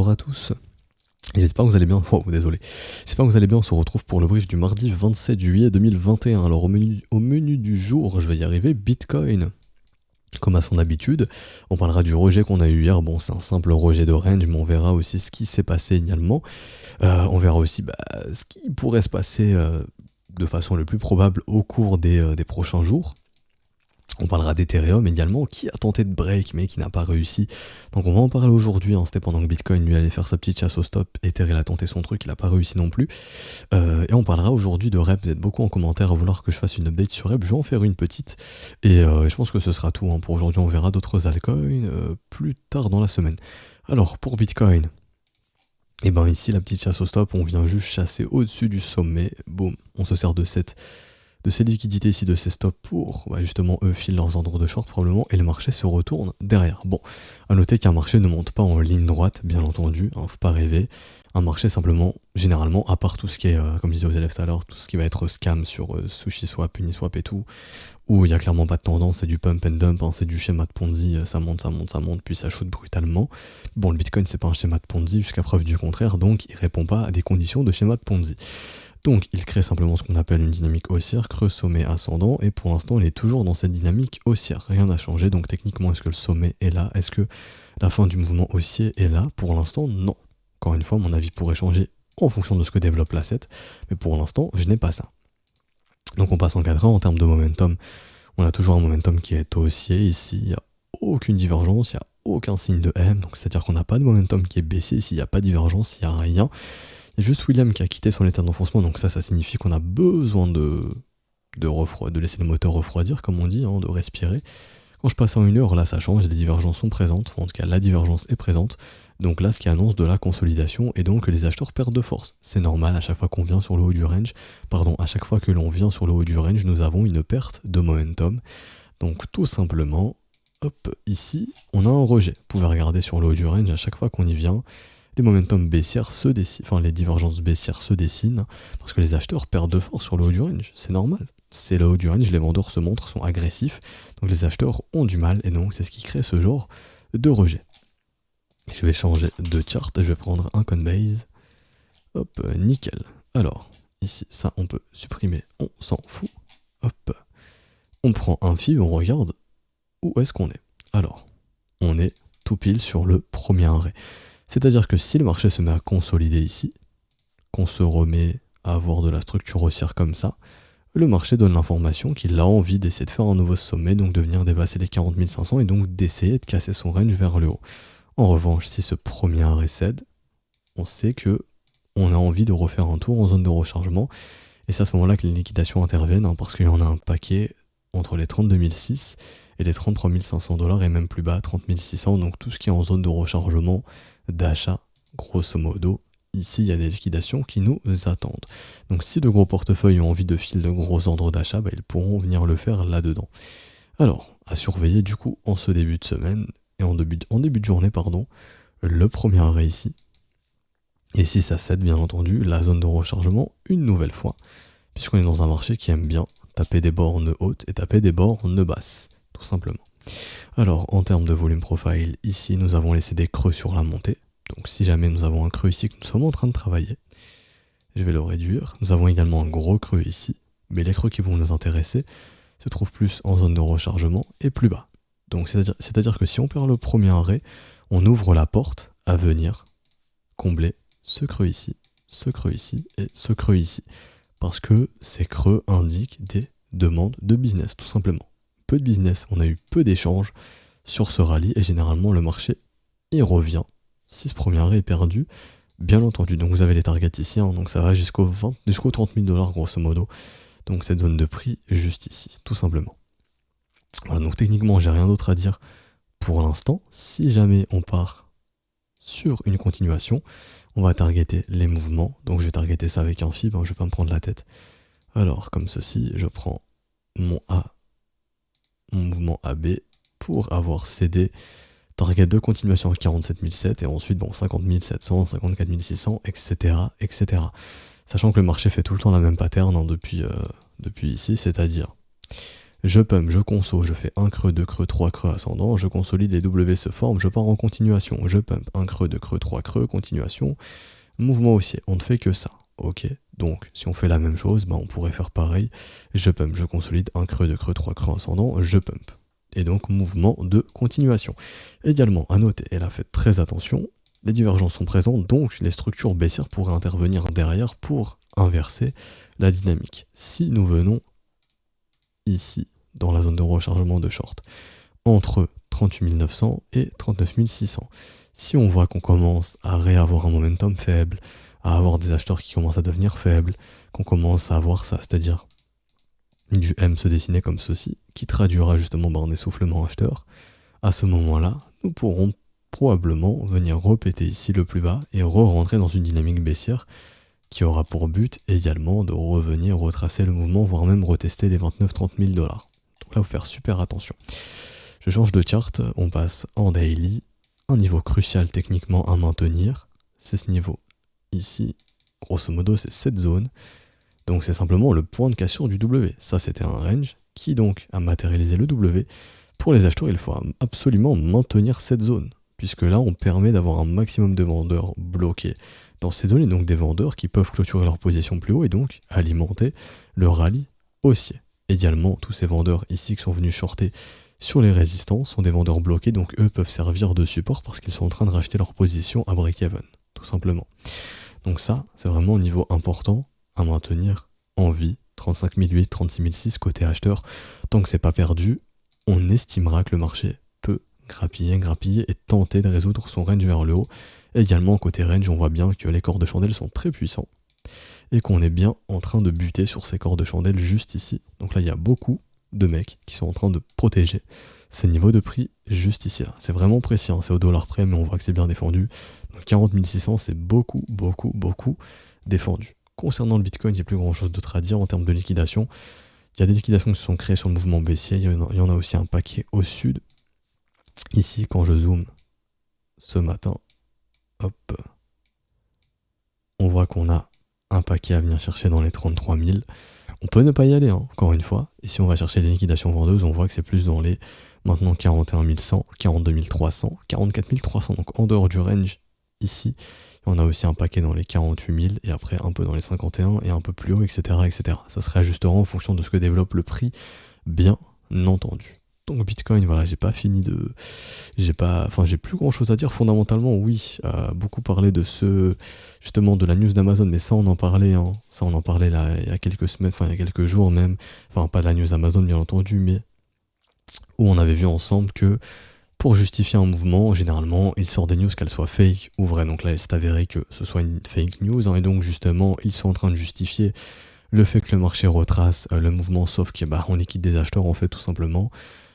bonjour à tous. J'espère que vous allez bien. Oh, désolé. J'espère que vous allez bien. On se retrouve pour le brief du mardi 27 juillet 2021. Alors, au menu du jour, je vais y arriver. Bitcoin. Comme à son habitude, on parlera du rejet qu'on a eu hier. Bon, c'est un simple rejet de range, mais on verra aussi ce qui s'est passé également. On verra aussi ce qui pourrait se passer de façon le plus probable au cours des prochains jours. On parlera d'Ethereum également, qui a tenté de break mais qui n'a pas réussi. Donc on va en parler aujourd'hui, hein. C'était pendant que Bitcoin lui allait faire sa petite chasse au stop. Ether il a tenté son truc, il n'a pas réussi non plus. Et on parlera aujourd'hui de REP. Vous êtes beaucoup en commentaire à vouloir que je fasse une update sur REP. Je vais en faire une petite. Et je pense que ce sera tout, hein. Pour aujourd'hui, on verra d'autres altcoins plus tard dans la semaine. Alors pour Bitcoin, et ben ici la petite chasse au stop, on vient juste chasser au-dessus du sommet. Boum, on se sert de ces liquidités ici, de ces stops pour justement eux filent leurs ordres de short probablement et le marché se retourne derrière. Bon, à noter qu'un marché ne monte pas en ligne droite, bien entendu, hein, faut pas rêver. Un marché simplement, généralement, à part tout ce qui est, comme je disais aux élèves tout à l'heure, tout ce qui va être scam sur SushiSwap, Uniswap et tout, où il n'y a clairement pas de tendance, c'est du pump and dump, hein, c'est du schéma de Ponzi, ça monte, puis ça shoot brutalement. Bon, le Bitcoin c'est pas un schéma de Ponzi jusqu'à preuve du contraire, donc il répond pas à des conditions de schéma de Ponzi. Donc il crée simplement ce qu'on appelle une dynamique haussière, creux sommet ascendant, et pour l'instant il est toujours dans cette dynamique haussière, rien n'a changé. Donc techniquement, est-ce que le sommet est là? Est-ce que la fin du mouvement haussier est là? Pour l'instant, non. Encore une fois, mon avis pourrait changer en fonction de ce que développe l'asset, mais pour l'instant je n'ai pas ça. Donc on passe en 4 ans en termes de momentum. On a toujours un momentum qui est haussier ici, il n'y a aucune divergence, il n'y a aucun signe de M, donc c'est à dire qu'on n'a pas de momentum qui est baissier, ici il n'y a pas de divergence, il n'y a rien. Il y a juste William qui a quitté son état d'enfoncement, donc ça signifie qu'on a besoin de laisser le moteur refroidir, comme on dit, hein, de respirer. Quand je passe en 1 heure, là ça change, les divergences sont présentes, enfin, en tout cas la divergence est présente, donc là ce qui annonce de la consolidation, et donc les acheteurs perdent de force. C'est normal, à chaque fois qu'on vient sur le haut du range, à chaque fois que l'on vient sur le haut du range, nous avons une perte de momentum. Donc tout simplement, hop, ici, on a un rejet. Vous pouvez regarder sur le haut du range, à chaque fois qu'on y vient, les momentum baissières se dessinent, enfin les divergences baissières se dessinent, parce que les acheteurs perdent de force sur le haut du range, c'est normal. C'est le haut du range, les vendeurs se montrent, sont agressifs, donc les acheteurs ont du mal, et donc c'est ce qui crée ce genre de rejet. Je vais changer de chart, je vais prendre un Coinbase, hop, nickel. Alors, ici, ça on peut supprimer, on s'en fout, hop. On prend un fib, on regarde où est-ce qu'on est. Alors, on est tout pile sur le premier arrêt. C'est-à-dire que si le marché se met à consolider ici, qu'on se remet à avoir de la structure haussière comme ça, le marché donne l'information qu'il a envie d'essayer de faire un nouveau sommet, donc de venir dépasser les 40 500 et donc d'essayer de casser son range vers le haut. En revanche, si ce premier arrêt cède, on sait que on a envie de refaire un tour en zone de rechargement, et c'est à ce moment-là que les liquidations interviennent, hein, parce qu'il y en a un paquet entre les 32 600 et les 33 500 $, et même plus bas, 30 600, donc tout ce qui est en zone de rechargement, d'achat, grosso modo, ici il y a des liquidations qui nous attendent. Donc si de gros portefeuilles ont envie de filer de gros ordres d'achat, ils pourront venir le faire là-dedans. Alors, à surveiller du coup en ce début de semaine, et en début de journée, le premier arrêt ici. Et si ça cède, bien entendu, la zone de rechargement une nouvelle fois, puisqu'on est dans un marché qui aime bien taper des bornes hautes et taper des bornes basses, tout simplement. Alors, en termes de volume profile, ici, nous avons laissé des creux sur la montée. Donc, si jamais nous avons un creux ici que nous sommes en train de travailler, je vais le réduire. Nous avons également un gros creux ici, mais les creux qui vont nous intéresser se trouvent plus en zone de rechargement et plus bas. Donc, c'est-à-dire que si on perd le premier arrêt, on ouvre la porte à venir combler ce creux ici et ce creux ici. Parce que ces creux indiquent des demandes de business, tout simplement. Peu de business, on a eu peu d'échanges sur ce rallye, et généralement le marché y revient si ce premier arrêt est perdu, bien entendu. Donc vous avez les targets ici, hein, donc ça va jusqu'aux 30 000 $ grosso modo. Donc cette zone de prix juste ici, tout simplement. Voilà, donc techniquement j'ai rien d'autre à dire pour l'instant. Si jamais on part sur une continuation, on va targeter les mouvements. Donc je vais targeter ça avec un fib, hein, je vais pas me prendre la tête. Alors comme ceci, je prends mon mouvement AB pour avoir cédé target de continuation à 47 700 et ensuite 50 700, 54 600, etc., etc. Sachant que le marché fait tout le temps la même pattern, hein, depuis ici, c'est-à-dire Je pump, je conso, je fais un creux, deux creux, trois creux ascendant, je consolide, les W se forment, je pars en continuation, je pump, un creux, deux creux, trois creux, continuation, mouvement haussier, on ne fait que ça, ok. Donc si on fait la même chose, on pourrait faire pareil, je pump, je consolide, un creux, deux creux, trois creux ascendant, je pump. Et donc mouvement de continuation. Également à noter, et là faites très attention, les divergences sont présentes, donc les structures baissières pourraient intervenir derrière pour inverser la dynamique. Si nous venons ici, dans la zone de rechargement de short, entre 38 900 et 39 600. Si on voit qu'on commence à réavoir un momentum faible, à avoir des acheteurs qui commencent à devenir faibles, qu'on commence à avoir ça, c'est-à-dire du M se dessiner comme ceci, qui traduira justement un essoufflement acheteur, à ce moment-là, nous pourrons probablement venir repéter ici le plus bas et re-rentrer dans une dynamique baissière qui aura pour but également de revenir retracer le mouvement, voire même retester les 29-30 000 $. Donc là, il faut faire super attention. Je change de charte, on passe en daily, un niveau crucial techniquement à maintenir, c'est ce niveau ici, grosso modo c'est cette zone, donc c'est simplement le point de cassure du W. Ça c'était un range qui donc a matérialisé le W. Pour les acheteurs, il faut absolument maintenir cette zone, puisque là on permet d'avoir un maximum de vendeurs bloqués dans ces zones, et donc des vendeurs qui peuvent clôturer leur position plus haut et donc alimenter le rallye haussier. Également, tous ces vendeurs ici qui sont venus shorter sur les résistances sont des vendeurs bloqués, donc eux peuvent servir de support parce qu'ils sont en train de racheter leur position à break-even, tout simplement. Donc ça, c'est vraiment un niveau important à maintenir en vie. 35 008, 36 006 côté acheteur. Tant que c'est pas perdu, on estimera que le marché peut grappiller et tenter de résoudre son range vers le haut. Également, côté range, on voit bien que les corps de chandelle sont très puissants et qu'on est bien en train de buter sur ces corps de chandelle juste ici. Donc là, il y a beaucoup de mecs qui sont en train de protéger ces niveaux de prix juste ici. Là. C'est vraiment précis, c'est au dollar près, mais on voit que c'est bien défendu. Donc 40 600, c'est beaucoup défendu. Concernant le Bitcoin, il n'y a plus grand chose d'autre à dire en termes de liquidation. Il y a des liquidations qui se sont créées sur le mouvement baissier, il y en a aussi un paquet au sud. Ici, quand je zoome ce matin, hop, on voit qu'on a un paquet à venir chercher dans les 33 000. On peut ne pas y aller, encore une fois. Et si on va chercher les liquidations vendeuses, on voit que c'est plus dans les maintenant 41 100, 42 300, 44 300. Donc en dehors du range, ici, on a aussi un paquet dans les 48 000 et après un peu dans les 51 et un peu plus haut, etc. etc. Ça se réajustera en fonction de ce que développe le prix, bien entendu. Donc Bitcoin, voilà, j'ai plus grand chose à dire. Fondamentalement, oui, beaucoup parlé de justement de la news d'Amazon, mais ça on en parlait, là il y a quelques semaines, il y a quelques jours même, pas de la news d'Amazon bien entendu, mais où on avait vu ensemble que pour justifier un mouvement, généralement, il sort des news qu'elles soient fake ou vraies. Donc là, il s'est avéré que ce soit une fake news, et donc justement, ils sont en train de justifier le fait que le marché retrace le mouvement, sauf qu'on liquide des acheteurs en fait tout simplement.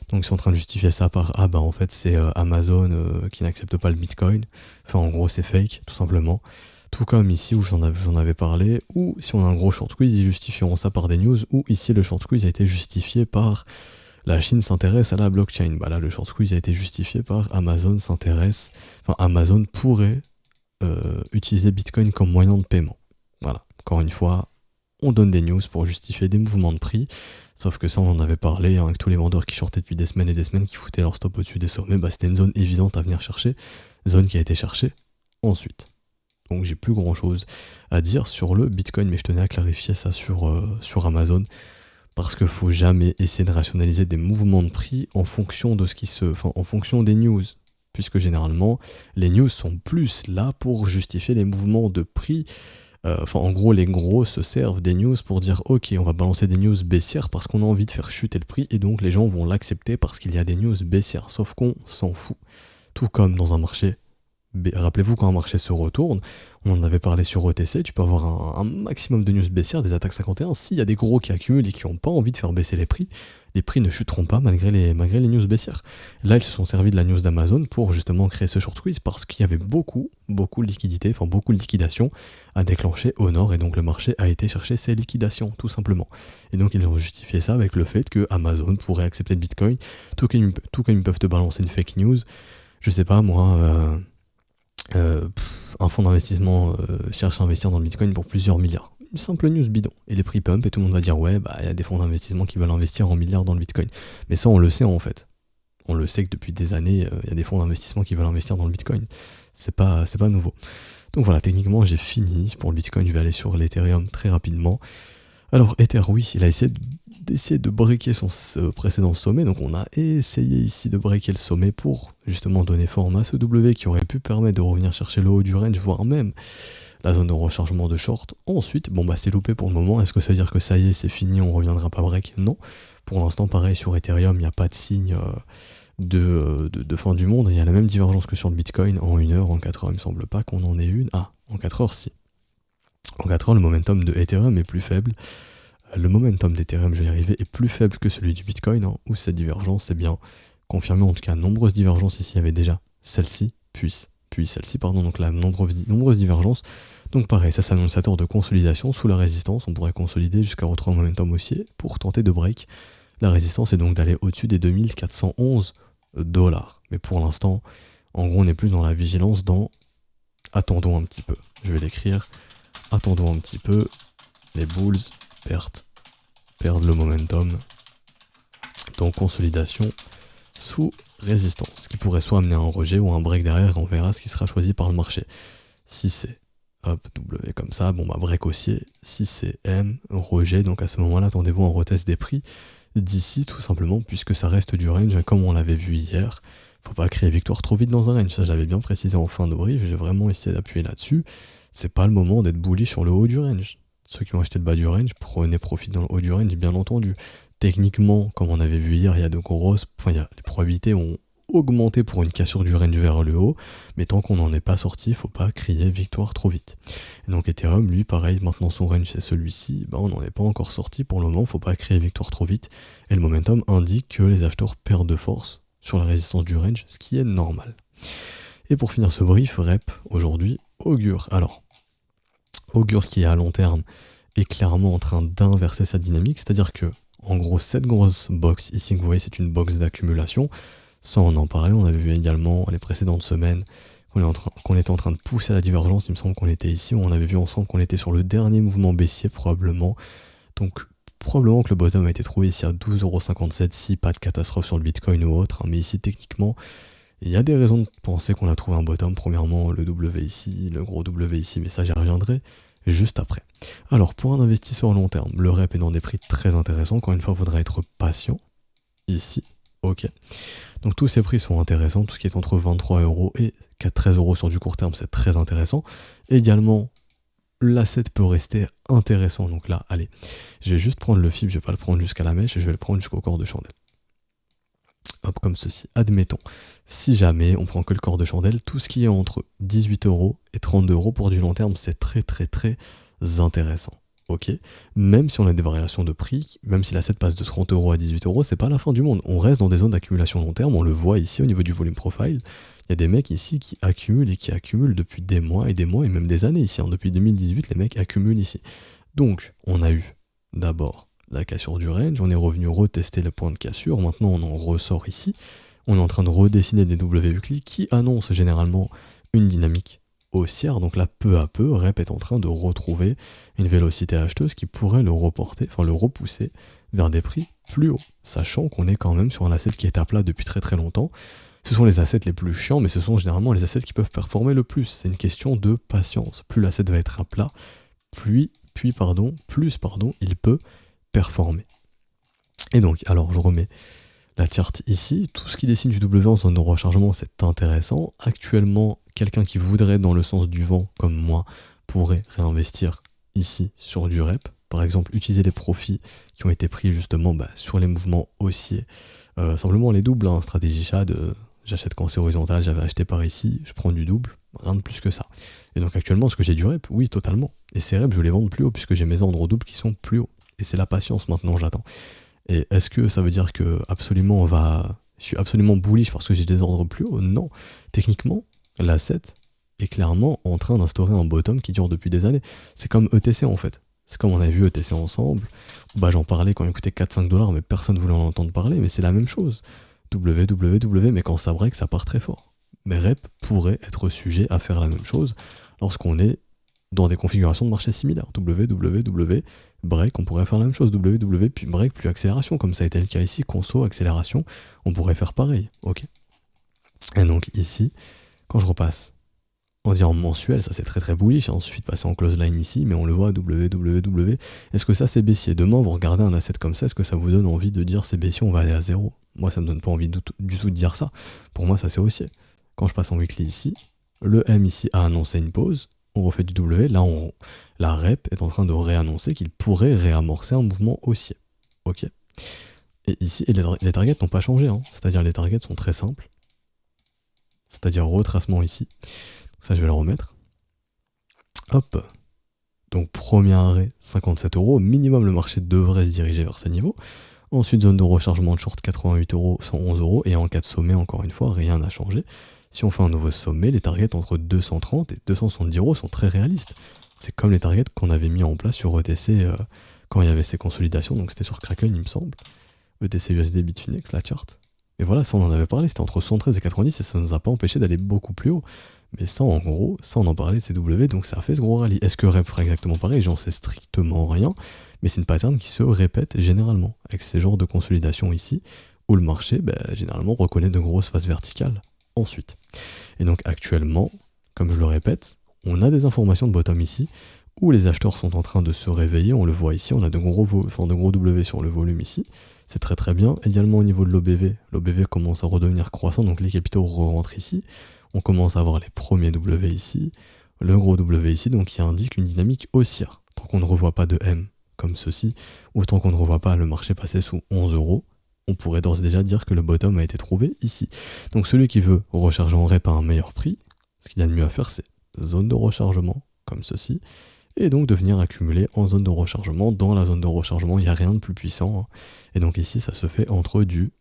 Donc ils sont en train de justifier ça par en fait c'est Amazon qui n'accepte pas le Bitcoin. En gros c'est fake tout simplement. Tout comme ici où j'en avais parlé, ou si on a un gros short squeeze, ils justifieront ça par des news, ou ici le short squeeze a été justifié par la Chine s'intéresse à la blockchain. Là le short squeeze a été justifié par Amazon Amazon pourrait utiliser Bitcoin comme moyen de paiement. Voilà, encore une fois, on donne des news pour justifier des mouvements de prix, sauf que ça on en avait parlé avec tous les vendeurs qui shortaient depuis des semaines et des semaines, qui foutaient leur stop au-dessus des sommets, c'était une zone évidente à venir chercher, zone qui a été cherchée ensuite. Donc j'ai plus grand chose à dire sur le Bitcoin, mais je tenais à clarifier ça sur Amazon, parce qu'il faut jamais essayer de rationaliser des mouvements de prix en fonction de en fonction des news, puisque généralement les news sont plus là pour justifier les mouvements de prix. En gros, les gros se servent des news pour dire ok, on va balancer des news baissières parce qu'on a envie de faire chuter le prix, et donc les gens vont l'accepter parce qu'il y a des news baissières, sauf qu'on s'en fout. Tout comme dans un marché, rappelez-vous quand un marché se retourne, on en avait parlé sur ETC, tu peux avoir un maximum de news baissières, des attaques 51, s'il y a des gros qui accumulent et qui n'ont pas envie de faire baisser les prix ne chuteront pas malgré les news baissières. Là, ils se sont servis de la news d'Amazon pour justement créer ce short squeeze parce qu'il y avait beaucoup de liquidités, beaucoup de liquidations à déclencher au nord, et donc le marché a été chercher ces liquidations, tout simplement. Et donc ils ont justifié ça avec le fait que Amazon pourrait accepter le Bitcoin, tout comme ils peuvent te balancer une fake news. Je sais pas, moi, un fonds d'investissement cherche à investir dans le Bitcoin pour plusieurs milliards. une simple news bidon. Et les prix pump et tout le monde va dire ouais, bah il y a des fonds d'investissement qui veulent investir en milliards dans le Bitcoin. Mais ça, on le sait en fait. On le sait que depuis des années, il y a des fonds d'investissement qui veulent investir dans le Bitcoin. C'est pas nouveau. Donc voilà, techniquement, j'ai fini pour le Bitcoin. Je vais aller sur l'Ethereum très rapidement. Alors, Ether, oui, il a essayé de breaker son précédent sommet. Donc, on a essayé ici de breaker le sommet pour justement donner forme à ce W qui aurait pu permettre de revenir chercher le haut du range, voire même la zone de rechargement de short. Ensuite, bon bah c'est loupé pour le moment. Est-ce que ça veut dire que ça y est, c'est fini, on reviendra pas break? Non. Pour l'instant, pareil, sur Ethereum, il n'y a pas de signe de fin du monde. Il y a la même divergence que sur le Bitcoin en 1 heure, en 4 heures, il me semble pas qu'on en ait une. Ah, en 4 heures, si. En 4 heures, le momentum de Ethereum est plus faible. Le momentum d'Ethereum, je vais y arriver, est plus faible que celui du Bitcoin, hein, où cette divergence est bien confirmée. En tout cas, nombreuses divergences ici, il y avait déjà celle-ci, puis celle-ci, pardon, donc la nombreuses divergences. Donc pareil, ça c'est un annonciateur de consolidation sous la résistance. On pourrait consolider jusqu'à retrouver un momentum haussier pour tenter de break la résistance et donc d'aller au-dessus des 2411 $. Mais pour l'instant, en gros, on est plus dans la vigilance, dans attendons un petit peu. Je vais l'écrire, attendons un petit peu. Les bulls perdent le momentum. Donc consolidation sous résistance, qui pourrait soit amener un rejet ou un break derrière, on verra ce qui sera choisi par le marché. Si c'est hop, W comme ça, bon bah break haussier. Si c'est M, rejet, donc à ce moment-là, attendez-vous un retest des prix d'ici tout simplement, puisque ça reste du range, comme on l'avait vu hier. Faut pas créer victoire trop vite dans un range, ça j'avais bien précisé en fin de brief, j'ai vraiment essayé d'appuyer là-dessus. C'est pas le moment d'être bullish sur le haut du range. Ceux qui ont acheté le bas du range, prenez profit dans le haut du range, bien entendu. Techniquement, comme on avait vu hier, il y a les probabilités ont augmenté pour une cassure du range vers le haut, mais tant qu'on n'en est pas sorti, faut pas crier victoire trop vite. Et donc Ethereum, lui, pareil, maintenant son range c'est celui-ci, on n'en est pas encore sorti pour le moment, faut pas crier victoire trop vite, et le momentum indique que les acheteurs perdent de force sur la résistance du range, ce qui est normal. Et pour finir ce brief, rep, aujourd'hui, Augure. Alors, Augure qui est à long terme est clairement en train d'inverser sa dynamique, c'est-à-dire que en gros, cette grosse box ici que vous voyez, c'est une box d'accumulation. Sans en parler, on avait vu également les précédentes semaines qu'on était en train de pousser à la divergence. Il me semble qu'on était ici, où on avait vu ensemble qu'on était sur le dernier mouvement baissier probablement. Donc probablement que le bottom a été trouvé ici à 12,57€ si pas de catastrophe sur le Bitcoin ou autre. Mais ici, techniquement, il y a des raisons de penser qu'on a trouvé un bottom. Premièrement, le W ici, le gros W ici, mais ça j'y reviendrai juste après. Alors, pour un investisseur long terme, le rep est dans des prix très intéressants. Encore une fois, il faudra être patient. Ici, ok. Donc tous ces prix sont intéressants. Tout ce qui est entre 23€ et 13€ sur du court terme, c'est très intéressant. Également, l'asset peut rester intéressant. Donc là, allez, je vais juste prendre le fib, je vais pas le prendre jusqu'à la mèche, je vais le prendre jusqu'au corps de chandelle. Hop, comme ceci. Admettons, si jamais on prend que le corps de chandelle, tout ce qui est entre 18€ et 32€ pour du long terme, c'est très très très intéressant. Ok, même si on a des variations de prix, même si l'asset passe de 30€ à 18€, c'est pas la fin du monde. On reste dans des zones d'accumulation long terme, on le voit ici au niveau du volume profile. Il y a des mecs ici qui accumulent et qui accumulent depuis des mois et même des années ici. Depuis 2018, les mecs accumulent ici. Donc, on a eu d'abord la cassure du range, on est revenu retester le point de cassure, maintenant on en ressort ici. On est en train de redessiner des W weekly qui annoncent généralement une dynamique haussière, donc là peu à peu, rep est en train de retrouver une vélocité acheteuse qui pourrait le repousser vers des prix plus hauts, sachant qu'on est quand même sur un asset qui est à plat depuis très très longtemps. Ce sont les assets les plus chiants, mais ce sont généralement les assets qui peuvent performer le plus. C'est une question de patience. Plus l'asset va être à plat, plus il peut performer. Et donc, alors je remets la charte ici, tout ce qui dessine du W en zone de rechargement, c'est intéressant. Actuellement, quelqu'un qui voudrait dans le sens du vent, comme moi, pourrait réinvestir ici sur du rep. Par exemple, utiliser les profits qui ont été pris justement sur les mouvements haussiers. Simplement les doubles, stratégie SHAD, j'achète quand c'est horizontal, j'avais acheté par ici, je prends du double, rien de plus que ça. Et donc actuellement, est-ce que j'ai du rep? Oui, totalement. Et ces reps, je les vends plus haut puisque j'ai mes ordres doubles qui sont plus hauts. Et c'est la patience maintenant, j'attends. Et est-ce que ça veut dire que absolument je suis absolument bullish parce que j'ai des ordres plus hauts? Non. Techniquement, l'asset est clairement en train d'instaurer un bottom qui dure depuis des années. C'est comme ETC en fait. C'est comme on a vu ETC ensemble. J'en parlais quand il coûtait 4-5$, mais personne ne voulait en entendre parler. Mais c'est la même chose. mais quand ça break, ça part très fort. Mais rep pourrait être sujet à faire la même chose lorsqu'on est dans des configurations de marché similaires. www, break, on pourrait faire la même chose. www, puis break, puis accélération, comme ça a été le cas ici, conso, accélération, on pourrait faire pareil. Ok. Et donc ici, quand je repasse, on dit en mensuel, ça c'est très très bullish, il suffit de passer en close line ici, mais on le voit, www, est-ce que ça c'est baissier? Demain, vous regardez un asset comme ça, est-ce que ça vous donne envie de dire c'est baissier, on va aller à zéro? Moi, ça me donne pas envie du tout de dire ça. Pour moi, ça c'est haussier. Quand je passe en weekly ici, le M ici a annoncé une pause, on refait du W, là la rep est en train de réannoncer qu'il pourrait réamorcer un mouvement haussier. Ok. Et ici, les targets n'ont pas changé, hein. C'est-à-dire les targets sont très simples. C'est-à-dire retracement ici. Ça, je vais le remettre. Hop. Donc, premier arrêt, 57 €. Minimum, le marché devrait se diriger vers ces niveaux. Ensuite, zone de rechargement de short, 88 €, 111 €. Et en cas de sommet, encore une fois, rien n'a changé. Si on fait un nouveau sommet, les targets entre 230 et 270 € sont très réalistes. C'est comme les targets qu'on avait mis en place sur ETC quand il y avait ces consolidations. Donc, c'était sur Kraken, il me semble. ETC USD Bitfinex, la charte. Et voilà, ça on en avait parlé, c'était entre 73 et 90 et ça ne nous a pas empêché d'aller beaucoup plus haut. Mais ça en gros, ça on en parlait de CW, donc ça a fait ce gros rallye. Est-ce que REP fera exactement pareil? J'en sais strictement rien, mais c'est une pattern qui se répète généralement, avec ces genres de consolidation ici, où le marché, généralement, reconnaît de grosses phases verticales ensuite. Et donc actuellement, comme je le répète, on a des informations de bottom ici, où les acheteurs sont en train de se réveiller, on le voit ici, on a de gros W sur le volume ici, c'est très très bien. Également au niveau de l'OBV commence à redevenir croissant, donc les capitaux rentrent ici, on commence à avoir les premiers W ici, le gros W ici, donc qui indique une dynamique haussière. Tant qu'on ne revoit pas de M comme ceci, ou tant qu'on ne revoit pas le marché passer sous 11 €, on pourrait d'ores et déjà dire que le bottom a été trouvé ici. Donc celui qui veut recharger en rep à un meilleur prix, ce qu'il y a de mieux à faire, c'est zone de rechargement, comme ceci, et donc de venir accumuler en zone de rechargement. Dans la zone de rechargement, il n'y a rien de plus puissant, hein. Et donc ici, ça se fait entre du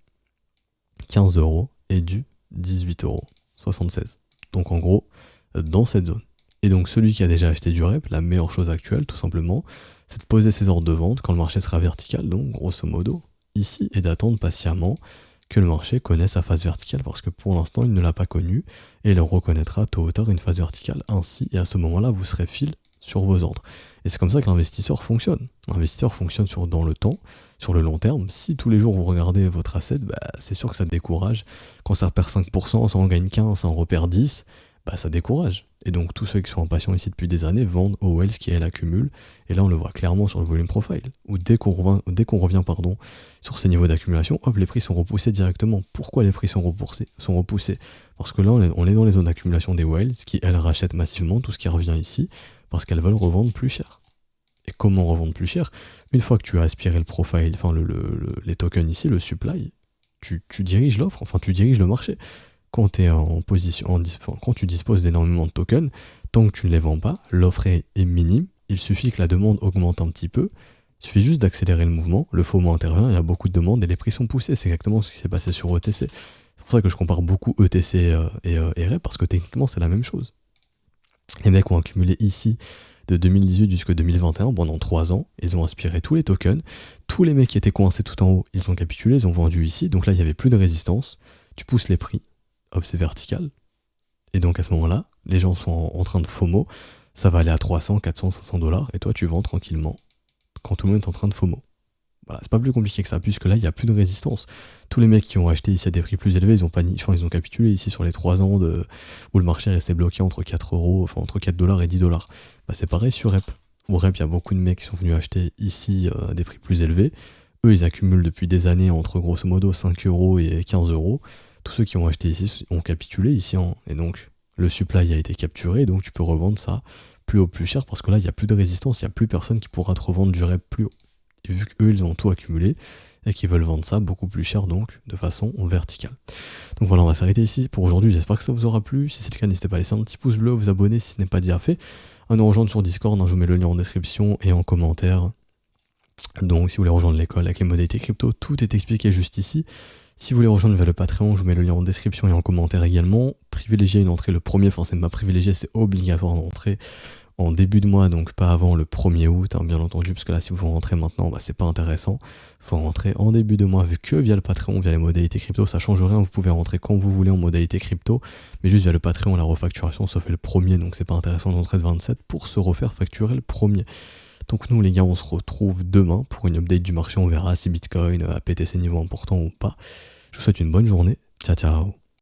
15 € et du 18,76 €. Donc en gros, dans cette zone. Et donc celui qui a déjà acheté du rep, la meilleure chose actuelle, tout simplement, c'est de poser ses ordres de vente quand le marché sera vertical, donc grosso modo, ici, et d'attendre patiemment que le marché connaisse sa phase verticale, parce que pour l'instant, il ne l'a pas connue, et il reconnaîtra tôt ou tard une phase verticale ainsi, et à ce moment-là, vous serez fil sur vos ordres. Et c'est comme ça que l'investisseur fonctionne. L'investisseur fonctionne dans le temps, sur le long terme. Si tous les jours vous regardez votre asset, c'est sûr que ça décourage. Quand ça repère 5%, ça en gagne 15, ça en repère 10, ça décourage. Et donc tous ceux qui sont en passion ici depuis des années vendent au Wells qui elle accumule. Et là on le voit clairement sur le volume profile, où dès qu'on revient sur ces niveaux d'accumulation, hop, les prix sont repoussés directement. Pourquoi les prix sont repoussés? Parce que là on est dans les zones d'accumulation des Wells qui elles rachètent massivement tout ce qui revient ici, parce qu'elles veulent revendre plus cher. Et comment revendre plus cher? Une fois que tu as aspiré le profile, enfin les tokens ici, le supply, tu diriges l'offre, enfin tu diriges le marché. Quand tu es en position, quand tu disposes d'énormément de tokens, tant que tu ne les vends pas, l'offre est minime, il suffit que la demande augmente un petit peu, il suffit juste d'accélérer le mouvement, le FOMO intervient, il y a beaucoup de demandes et les prix sont poussés, c'est exactement ce qui s'est passé sur ETC. C'est pour ça que je compare beaucoup ETC et REP, parce que techniquement c'est la même chose. Les mecs ont accumulé ici de 2018 jusqu'à 2021 pendant 3 ans, ils ont aspiré tous les tokens, tous les mecs qui étaient coincés tout en haut, ils ont capitulé, ils ont vendu ici, donc là il n'y avait plus de résistance, tu pousses les prix, hop c'est vertical, et donc à ce moment-là, les gens sont en train de FOMO, ça va aller à 300, 400, 500 $, et toi tu vends tranquillement, quand tout le monde est en train de FOMO. Voilà, c'est pas plus compliqué que ça, puisque là il n'y a plus de résistance. Tous les mecs qui ont acheté ici à des prix plus élevés, ils ont capitulé ici sur les 3 ans où le marché restait bloqué entre 4 €, enfin entre 4 $ et 10 $. C'est pareil sur REP. Où REP, il y a beaucoup de mecs qui sont venus acheter ici à des prix plus élevés. Eux, ils accumulent depuis des années entre grosso modo 5 € et 15 €. Tous ceux qui ont acheté ici ont capitulé ici, et donc le supply a été capturé, donc tu peux revendre ça plus haut, plus cher, parce que là, il n'y a plus de résistance, il n'y a plus personne qui pourra te revendre du REP plus haut. Et vu qu'eux, ils ont tout accumulé, et qu'ils veulent vendre ça beaucoup plus cher, donc de façon verticale. Donc voilà, on va s'arrêter ici pour aujourd'hui, j'espère que ça vous aura plu. Si c'est le cas, n'hésitez pas à laisser un petit pouce bleu, vous abonner si ce n'est pas déjà fait, à nous rejoindre sur Discord, je vous mets le lien en description et en commentaire. Donc si vous voulez rejoindre l'école avec les modalités crypto, tout est expliqué juste ici. Si vous voulez rejoindre via le Patreon, je vous mets le lien en description et en commentaire également. Privilégiez une entrée le premier, enfin c'est pas privilégié, c'est obligatoire d'entrer en début de mois, donc pas avant le 1er août, hein, bien entendu, parce que là, si vous rentrez maintenant, c'est pas intéressant. Faut rentrer en début de mois, vu que via le Patreon, via les modalités crypto, ça change rien, vous pouvez rentrer quand vous voulez en modalité crypto, mais juste via le Patreon, la refacturation se fait le 1er, donc c'est pas intéressant d'entrer le 27 pour se refaire facturer le 1er. Donc nous les gars, on se retrouve demain pour une update du marché, on verra si Bitcoin a pété ses niveaux importants ou pas. Je vous souhaite une bonne journée, ciao ciao.